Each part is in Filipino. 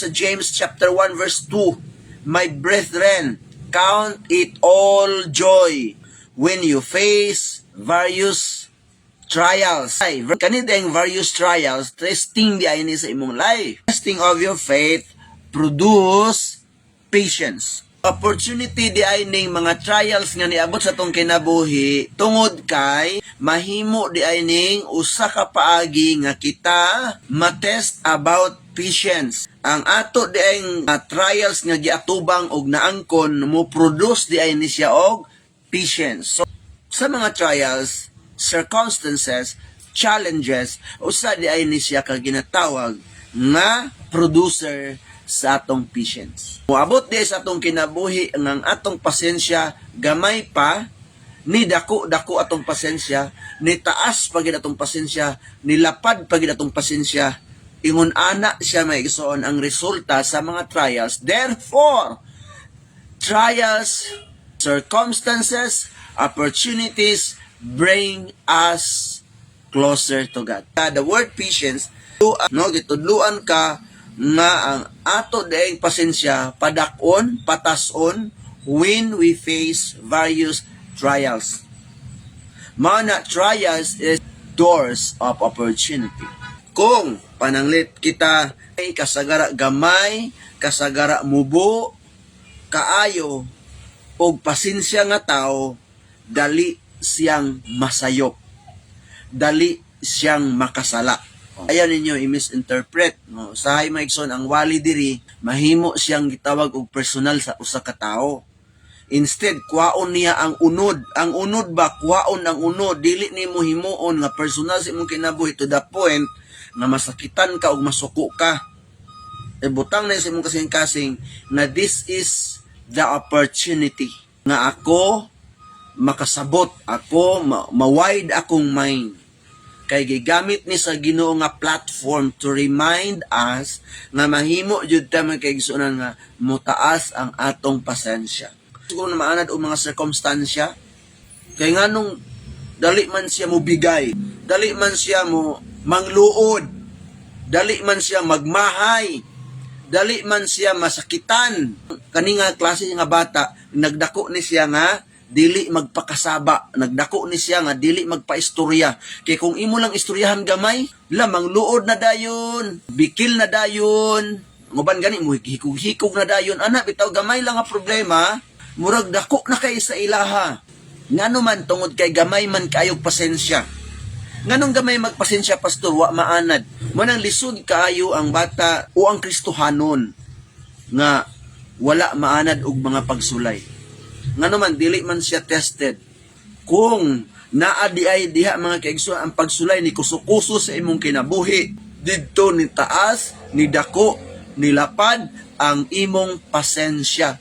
Sa James chapter 1 verse 2, my brethren, count it all joy when you face various trials. Kanina yung various trials, testing di ay ni sa imong life. Testing of your faith produce patience. Opportunity di ay ning mga trials nga niabot sa tong kinabuhi tungod kay mahimo di ay ning usa ka paagi nga kita matest about patience. Ang ato di ay trials nga giatubang og naangkon mo produce di ay ni siya og patience. So, sa mga trials, circumstances, challenges, usa di ay ni siya ka ginatawag nga producer sa atong patience. Moabot di sa atong kinabuhi ang atong pasensya gamay pa, ni dako atong pasensya, ni taas pagid atong pasensya, ni lapad pagid atong pasensya, ingon ana siya may igsoon ang resulta sa mga trials. Therefore, trials, circumstances, opportunities bring us closer to God. The word patience, gitudluan ka nga ang ato daing pasensya padakon, patason when we face various trials. Mga trials is doors of opportunity. Kung pananglit kita ay kasagara gamay, kasagara mubo, kaayo, og pasensya nga tao, dali siyang masayop. Dali siyang makasala. Ayaw ninyo i-misinterpret. No? Sahay maigsoon ang wali diri, mahimo siyang gitawag og personal sa usa ka tawo. Instead, kuwaon niya ang unod. Ang unod ba, kuwaon ang unod. Dili nimo himuon nga personal sa imong kinabuhi to the point na masakitan ka og masuko ka. Butang na sa imong kasing-kasing na this is the opportunity nga ako makasabot, ako ma-wide akong mind. Kay gigamit ni sa Ginoo nga platform to remind us nga mahimo jud ta magkaigsunan nga mutaas ang atong pasensya. Kung maanad og mga circumstansya, kay nganong dali man siya mo bigay, dali man siya mo mangluod, dali man siya magmahay, dali man siya masakitan. Kani nga klase nga bata, nagdako ni siya nga dili magpakasaba, nagdako ni siya nga dili magpaistorya. Kay kung imo lang istoryahan gamay, lamang luod na dayon, bikil na dayon, nguban gani mo hikog-hikog na dayon. Ana bitaw gamay lang nga problema, murag dako na kay sa ilaha. Ngano man tungod kay gamay man kayog pasensya. Nganong gamay magpasensya, pastor, wa maanad. Manang lisod kaayo ang bata o ang Kristohanon nga wala maanad og mga pagsulay. Ngano man dili man siya tested. Kung naa di ay diha mga kaigsuon ang pagsulay ni kusukuso sa imong kinabuhi, didto ni taas, ni dako, ni lapad ang imong pasensya.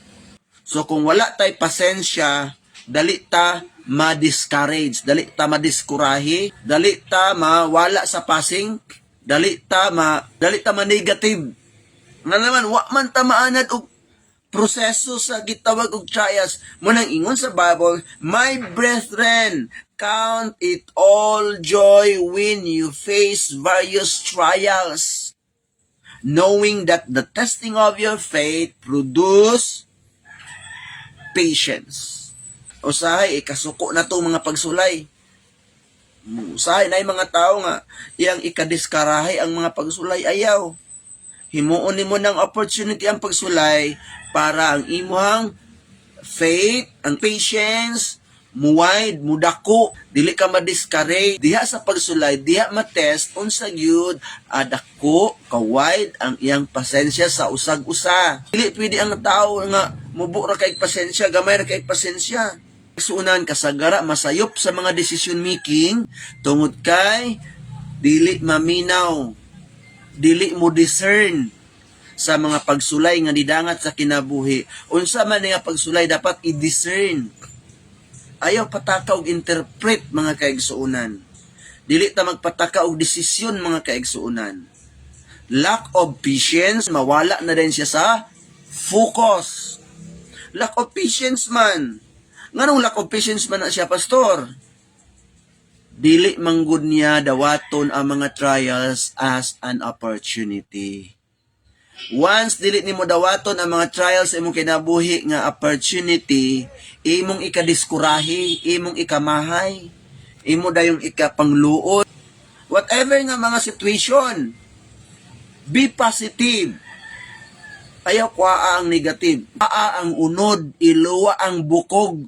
So kung wala tay pasensya, dali ta ma-discourage, dali ta ma-diskurahi, dali ta mawala sa passing, dali ta ma-negative. Nga naman, wa man ta maanad og proseso sa gitawag og trials. Munang ingon sa Bible, my brethren, count it all joy when you face various trials, knowing that the testing of your faith produce patience. Usahay, ikasuko na to mga pagsulay. Usahay na yung mga tao nga, iyang ikadiskarahay ang mga pagsulay, ayaw. Himuon nimo ng opportunity ang pagsulay para ang imuhang faith, ang patience, muwide, mudako, dili ka ma-discourage, diha sa pagsulay, diha ma-test, unsa gyud adako, ka-wide ang iyang pasensya sa usag-usa. Dili pwede ang tao nga mubo ra kay pasensya, gamay ra kay pasensya. Suunan kasagara masayop sa mga decision making tungod kay dili maminaw, dili mo discern sa mga pagsulay nga nidangat sa kinabuhi. Unsa man nga pagsulay dapat i-discern. Ayaw pataka og interpret mga kaigsuonan. Dili ta magpataka og desisyon mga kaigsuonan. Lack of patience, mawala na din siya sa focus. Lack of patience man. Nganong lack of patience man na siya, pastor? Dili manggod niya dawaton ang mga trials as an opportunity. Once dili nimo dawaton ang mga trials sa imong kinabuhi nga opportunity, imong ikadiskurahi, imong ikamahay, imo dayong ikapangluod. Whatever nga mga situation, be positive. Ayaw kwa ang negative. Aa ang unod, iluwa ang bukog.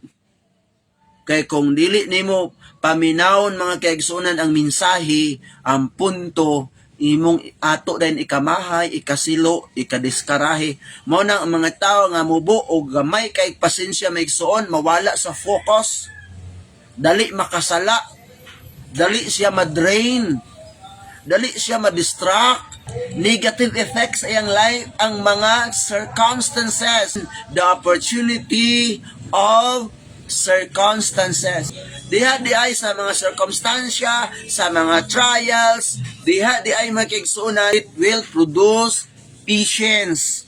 Kay kung dili nimo paminawon mga kaigsunan ang mensahe, ang punto, imong ato din ikamahay, ikasilo, ikadiskarahe. Mao nang ang mga tao nga mubo og gamay kay pasensya maigsuon, mawala sa focus, dali makasala, dali siya madrain, dali siya ma-distract. Negative effects ay ang life, ang mga circumstances, the opportunity of circumstances. Diha di ay sa mga circumstansya, sa mga trials, diha di ay makigsunan, it will produce patience.